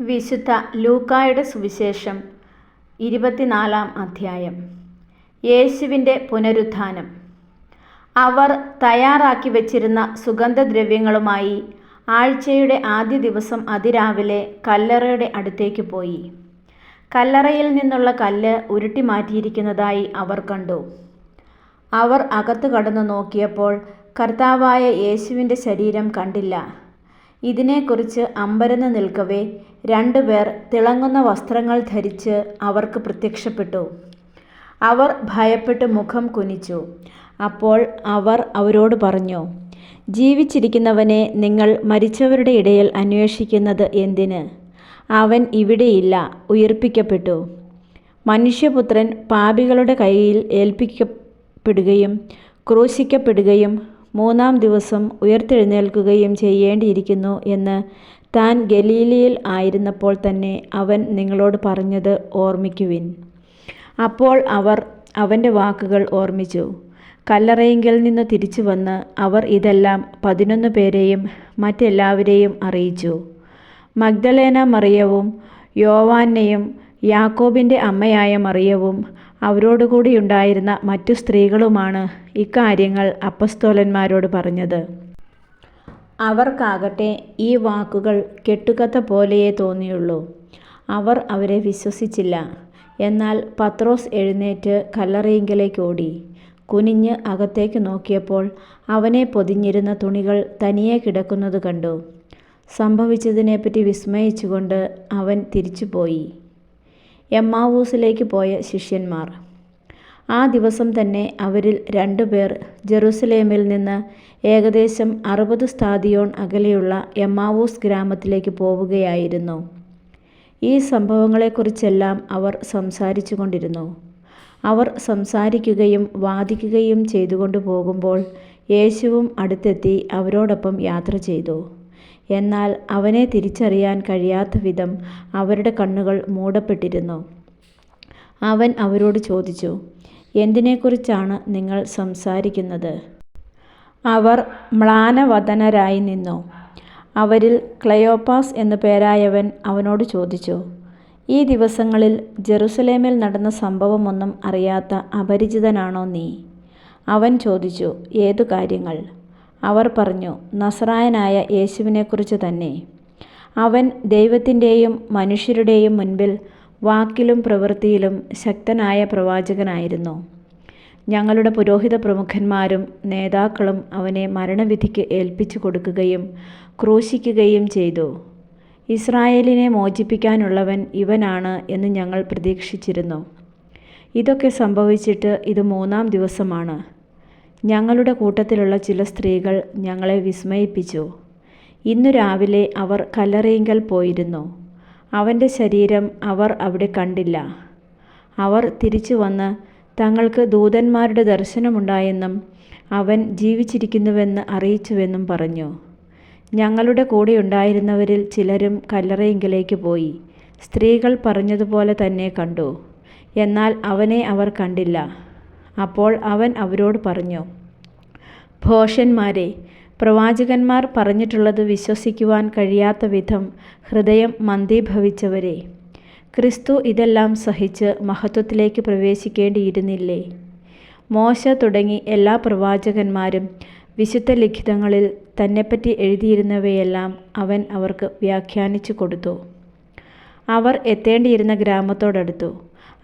വിശുദ്ധ ലൂക്കായുടെ സുവിശേഷം 24-ാം അധ്യായം. യേശുവിൻ്റെ പുനരുത്ഥാനം. അവർ തയ്യാറാക്കി വച്ചിരുന്ന സുഗന്ധദ്രവ്യങ്ങളുമായി ആഴ്ചയുടെ ആദ്യ ദിവസം അതിരാവിലെ കല്ലറയുടെ അടുത്തേക്ക് പോയി. കല്ലറയിൽ നിന്നുള്ള കല്ല് ഉരുട്ടി മാറ്റിയിരിക്കുന്നതായി അവർ കണ്ടു. അവർ അകത്ത് കടന്നു നോക്കിയപ്പോൾ കർത്താവായ യേശുവിൻ്റെ ശരീരം കണ്ടില്ല. ഇതിനെക്കുറിച്ച് അമ്പരന്ന് നിൽക്കവേ 2 പേർ തിളങ്ങുന്ന വസ്ത്രങ്ങൾ ധരിച്ച് അവർക്ക് പ്രത്യക്ഷപ്പെട്ടു. അവർ ഭയപ്പെട്ട് മുഖം കുനിച്ചു. അപ്പോൾ അവർ അവരോട് പറഞ്ഞു, ജീവിച്ചിരിക്കുന്നവനെ നിങ്ങൾ മരിച്ചവരുടെ ഇടയിൽ അന്വേഷിക്കുന്നത് എന്തിന്? അവൻ ഇവിടെയില്ല, ഉയിർപ്പിക്കപ്പെട്ടു. മനുഷ്യപുത്രൻ പാപികളുടെ കയ്യിൽ ഏൽപ്പിക്കപ്പെടുകയും ക്രൂശിക്കപ്പെടുകയും 3-ാം ദിവസം ഉയിർത്തെഴുന്നേൽക്കുകയും ചെയ്യേണ്ടിയിരിക്കുന്നു എന്ന് താൻ ഗലീലയിൽ ആയിരുന്നപ്പോൾ തന്നെ അവൻ നിങ്ങളോട് പറഞ്ഞത് ഓർമ്മിക്കുവിൻ. അപ്പോൾ അവർ അവൻ്റെ വാക്കുകൾ ഓർമ്മിച്ചു. കല്ലറയിങ്കൽ നിന്ന് തിരിച്ചു വന്ന് അവർ ഇതെല്ലാം 11 പേരെയും മറ്റെല്ലാവരെയും അറിയിച്ചു. മഗ്ദലേന മറിയവും യോവാന്നയും യാക്കോബിൻ്റെ അമ്മയായ മറിയവും അവരോടുകൂടിയുണ്ടായിരുന്ന മറ്റു സ്ത്രീകളുമാണ് ഇക്കാര്യങ്ങൾ അപ്പസ്തോലന്മാരോട് പറഞ്ഞത്. അവർക്കാകട്ടെ ഈ വാക്കുകൾ കെട്ടുകഥ പോലെയേ തോന്നിയുള്ളൂ. അവർ അവരെ വിശ്വസിച്ചില്ല. എന്നാൽ പത്രോസ് എഴുന്നേറ്റ് കല്ലറയിങ്കലേക്ക് ഓടി. കുനിഞ്ഞ് അകത്തേക്ക് നോക്കിയപ്പോൾ അവനെ പൊതിഞ്ഞിരുന്ന തുണികൾ തനിയെ കിടക്കുന്നത് കണ്ടു. സംഭവിച്ചതിനെപ്പറ്റി വിസ്മയിച്ചുകൊണ്ട് അവൻ തിരിച്ചുപോയി. എമ്മാവൂസിലേക്ക് പോയ ശിഷ്യന്മാർ. ആ ദിവസം തന്നെ അവരിൽ 2 പേർ ജെറുസലേമിൽ നിന്ന് ഏകദേശം 60 സ്താദിയോൻ അകലെയുള്ള എമ്മാവൂസ് ഗ്രാമത്തിലേക്ക് പോവുകയായിരുന്നു. ഈ സംഭവങ്ങളെക്കുറിച്ചെല്ലാം അവർ സംസാരിച്ചു കൊണ്ടിരുന്നു. അവർ സംസാരിക്കുകയും വാദിക്കുകയും ചെയ്തുകൊണ്ട് പോകുമ്പോൾ യേശുവും അടുത്തെത്തി അവരോടൊപ്പം യാത്ര ചെയ്തു. എന്നാൽ അവനെ തിരിച്ചറിയാൻ കഴിയാത്ത വിധം അവരുടെ കണ്ണുകൾ മൂടപ്പെട്ടിരുന്നു. അവൻ അവരോട് ചോദിച്ചു, എന്തിനെക്കുറിച്ചാണ് നിങ്ങൾ സംസാരിക്കുന്നത്? അവർ മ്ലാനവദനരായി നിന്നു. അവരിൽ ക്ലെയോപ്പാസ് എന്നു പേരായവൻ അവനോട് ചോദിച്ചു, ഈ ദിവസങ്ങളിൽ ജെറുസലേമിൽ നടന്ന സംഭവമൊന്നും അറിയാത്ത അപരിചിതനാണോ നീ? അവൻ ചോദിച്ചു, ഏതു കാര്യങ്ങൾ? അവർ പറഞ്ഞു, നസറായനായ യേശുവിനെക്കുറിച്ച് തന്നെ. അവൻ ദൈവത്തിൻ്റെയും മനുഷ്യരുടെയും മുൻപിൽ വാക്കിലും പ്രവൃത്തിയിലും ശക്തനായ പ്രവാചകനായിരുന്നു. ഞങ്ങളുടെ പുരോഹിത പ്രമുഖന്മാരും നേതാക്കളും അവനെ മരണവിധിക്ക് ഏൽപ്പിച്ചു കൊടുക്കുകയും ക്രൂശിക്കുകയും ചെയ്തു. ഇസ്രായേലിനെ മോചിപ്പിക്കാനുള്ളവൻ ഇവനാണ് എന്ന് ഞങ്ങൾ പ്രതീക്ഷിച്ചിരുന്നു. ഇതൊക്കെ സംഭവിച്ചിട്ട് ഇത് 3-ാം ദിവസമാണ്. ഞങ്ങളുടെ കൂട്ടത്തിലുള്ള ചില സ്ത്രീകൾ ഞങ്ങളെ വിസ്മയിപ്പിച്ചു. ഇന്നു രാവിലെ അവർ കല്ലറയിങ്കൽ പോയിരുന്നു. അവൻ്റെ ശരീരം അവർ അവിടെ കണ്ടില്ല. അവർ തിരിച്ചു വന്ന് തങ്ങൾക്ക് ദൂതന്മാരുടെ ദർശനമുണ്ടായെന്നും അവൻ ജീവിച്ചിരിക്കുന്നുവെന്ന് അറിയിച്ചുവെന്നും പറഞ്ഞു. ഞങ്ങളുടെ കൂടെയുണ്ടായിരുന്നവരിൽ ചിലരും കല്ലറയിങ്കലേക്ക് പോയി. സ്ത്രീകൾ പറഞ്ഞതുപോലെ തന്നെ കണ്ടു. എന്നാൽ അവനെ അവർ കണ്ടില്ല. അപ്പോൾ അവൻ അവരോട് പറഞ്ഞു, ഭോഷന്മാരെ, പ്രവാചകന്മാർ പറഞ്ഞിട്ടുള്ളത് വിശ്വസിക്കുവാൻ കഴിയാത്ത വിധം ഹൃദയം മന്ദീഭവിച്ചവരെ, ക്രിസ്തു ഇതെല്ലാം സഹിച്ച് മഹത്വത്തിലേക്ക് പ്രവേശിക്കേണ്ടിയിരുന്നില്ലേ? മോശ തുടങ്ങി എല്ലാ പ്രവാചകന്മാരും വിശുദ്ധ ലിഖിതങ്ങളിൽ തന്നെപ്പറ്റി എഴുതിയിരുന്നവയെല്ലാം അവൻ അവർക്ക് വ്യാഖ്യാനിച്ചു കൊടുത്തു. അവർ എത്തേണ്ടിയിരുന്ന ഗ്രാമത്തോടടുത്തു.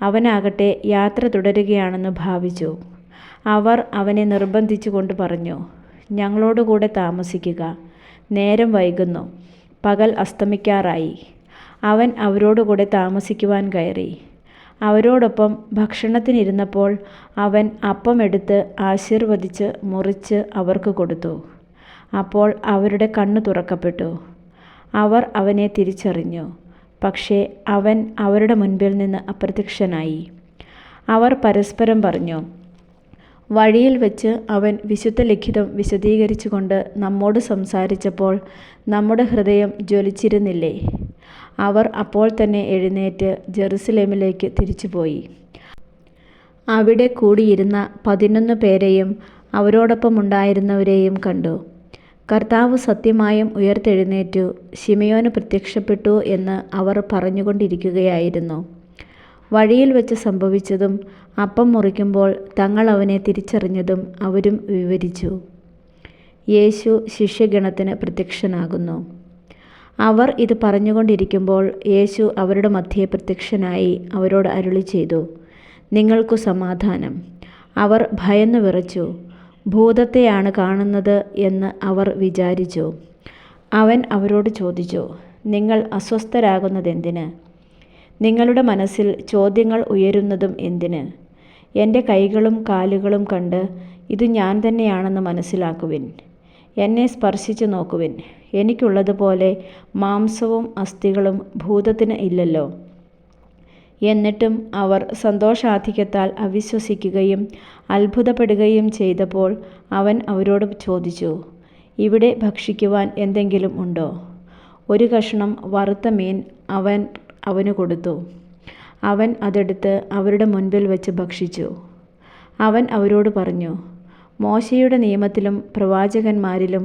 അവനാകട്ടെ യാത്ര തുടരുകയാണെന്ന് ഭാവിച്ചു. അവർ അവനെ നിർബന്ധിച്ചു കൊണ്ട് പറഞ്ഞു, ഞങ്ങളോടുകൂടെ താമസിക്കുക, നേരം വൈകുന്നു, പകൽ അസ്തമിക്കാറായി. അവൻ അവരോടുകൂടെ താമസിക്കുവാൻ കയറി. അവരോടൊപ്പം ഭക്ഷണത്തിനിരുന്നപ്പോൾ അവൻ അപ്പം എടുത്ത് ആശീർവദിച്ച് മുറിച്ച് അവർക്ക് കൊടുത്തു. അപ്പോൾ അവരുടെ കണ്ണ് തുറക്കപ്പെട്ടു. അവർ അവനെ തിരിച്ചറിഞ്ഞു. പക്ഷേ അവൻ അവരുടെ മുൻപിൽ നിന്ന് അപ്രത്യക്ഷനായി. അവർ പരസ്പരം പറഞ്ഞു, വഴിയിൽ വെച്ച് അവൻ വിശുദ്ധ ലിഖിതം വിശദീകരിച്ചുകൊണ്ട് നമ്മോട് സംസാരിച്ചപ്പോൾ നമ്മുടെ ഹൃദയം ജ്വലിച്ചിരുന്നില്ലേ? അവർ അപ്പോൾ തന്നെ എഴുന്നേറ്റ് ജെറുസലേമിലേക്ക് തിരിച്ചുപോയി. അവിടെ കൂടിയിരുന്ന 11 പേരെയും അവരോടൊപ്പം ഉണ്ടായിരുന്നവരെയും കണ്ടു. കർത്താവ് സത്യമായും ഉയർത്തെഴുന്നേറ്റു, ശിമയോന് പ്രത്യക്ഷപ്പെട്ടു എന്ന് അവർ പറഞ്ഞുകൊണ്ടിരിക്കുകയായിരുന്നു. വഴിയിൽ വെച്ച് സംഭവിച്ചതും അപ്പം മുറിക്കുമ്പോൾ തങ്ങൾ അവനെ തിരിച്ചറിഞ്ഞതും അവരും വിവരിച്ചു. യേശു ശിഷ്യഗണത്തിന് പ്രത്യക്ഷനാകുന്നു. അവർ ഇത് പറഞ്ഞുകൊണ്ടിരിക്കുമ്പോൾ യേശു അവരുടെ മധ്യേ പ്രത്യക്ഷനായി അവരോട് അരുളി ചെയ്തു, "നിങ്ങൾക്കു സമാധാനം." അവർ ഭയന്നു വിറച്ചു. ഭൂതത്തെയാണ് കാണുന്നത് എന്ന് അവർ വിചാരിച്ചു. അവൻ അവരോട് ചോദിച്ചു, "നിങ്ങൾ അസ്വസ്ഥരാകുന്നതെന്തിന്? നിങ്ങളുടെ മനസ്സിൽ ചോദ്യങ്ങൾ ഉയരുന്നതും എന്തിന്? എൻ്റെ കൈകളും കാലുകളും കണ്ട് ഇത് ഞാൻ തന്നെയാണെന്ന് മനസ്സിലാക്കുവിൻ. എന്നെ സ്പർശിച്ചു നോക്കുവിൻ. എനിക്കുള്ളതുപോലെ മാംസവും അസ്ഥികളും ഭൂതത്തിന് ഇല്ലല്ലോ." എന്നിട്ടും അവർ സന്തോഷാധിക്യത്താൽ അവിശ്വസിക്കുകയും അത്ഭുതപ്പെടുകയും ചെയ്തപ്പോൾ അവൻ അവരോട് ചോദിച്ചു, "ഇവിടെ ഭക്ഷിക്കുവാൻ എന്തെങ്കിലും ഉണ്ടോ?" ഒരു കഷണം വറുത്ത മീൻ അവൻ അവന് കൊടുത്തു. അവൻ അതെടുത്ത് അവരുടെ മുൻപിൽ വെച്ച് ഭക്ഷിച്ചു. അവൻ അവരോട് പറഞ്ഞു, "മോശയുടെ നിയമത്തിലും പ്രവാചകന്മാരിലും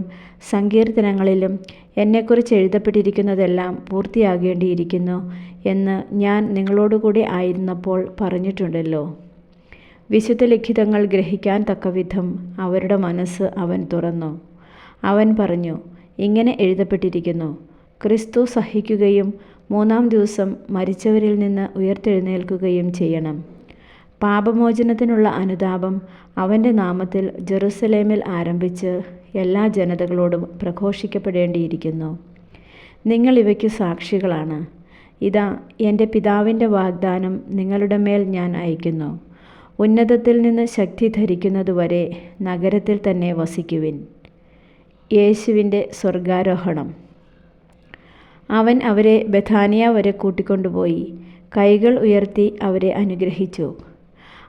സങ്കീർത്തനങ്ങളിലും എന്നെക്കുറിച്ച് എഴുതപ്പെട്ടിരിക്കുന്നതെല്ലാം പൂർത്തിയാകേണ്ടിയിരിക്കുന്നു എന്ന് ഞാൻ നിങ്ങളോടുകൂടി ആയിരുന്നപ്പോൾ പറഞ്ഞിട്ടുണ്ടല്ലോ." വിശുദ്ധ ലിഖിതങ്ങൾ ഗ്രഹിക്കാൻ തക്കവിധം അവരുടെ മനസ്സ് അവൻ തുറന്നു. അവൻ പറഞ്ഞു, "ഇങ്ങനെ എഴുതപ്പെട്ടിരിക്കുന്നു, ക്രിസ്തു സഹിക്കുകയും 3-ാം ദിവസം മരിച്ചവരിൽ നിന്ന് ഉയർത്തെഴുന്നേൽക്കുകയും ചെയ്യണം. പാപമോചനത്തിനുള്ള അനുതാപം അവൻ്റെ നാമത്തിൽ ജെറുസലേമിൽ ആരംഭിച്ച് എല്ലാ ജനതകളോടും പ്രഘോഷിക്കപ്പെടേണ്ടിയിരിക്കുന്നു. നിങ്ങൾ ഇവയ്ക്ക് സാക്ഷികളാണ്. ഇതാ, എൻ്റെ പിതാവിൻ്റെ വാഗ്ദാനം നിങ്ങളുടെ മേൽ ഞാൻ അയക്കുന്നു. ഉന്നതത്തിൽ നിന്ന് ശക്തി ധരിക്കുന്നതുവരെ നഗരത്തിൽ തന്നെ വസിക്കുവിൻ." യേശുവിൻ്റെ സ്വർഗാരോഹണം. അവൻ അവരെ ബഥാനിയ വരെ കൂട്ടിക്കൊണ്ടുപോയി കൈകൾ ഉയർത്തി അവരെ അനുഗ്രഹിച്ചു.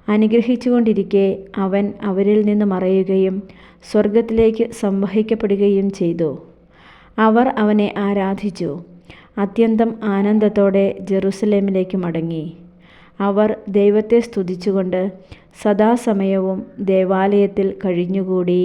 അനുഗ്രഹിച്ചുകൊണ്ടിരിക്കെ അവൻ അവരിൽ നിന്ന് മറയുകയും സ്വർഗത്തിലേക്ക് സംവഹിക്കപ്പെടുകയും ചെയ്തു. അവർ അവനെ ആരാധിച്ചു. അത്യന്തം ആനന്ദത്തോടെ ജെറുസലേമിലേക്ക് മടങ്ങി. അവർ ദൈവത്തെ സ്തുതിച്ചുകൊണ്ട് സദാസമയവും ദേവാലയത്തിൽ കഴിഞ്ഞുകൂടി.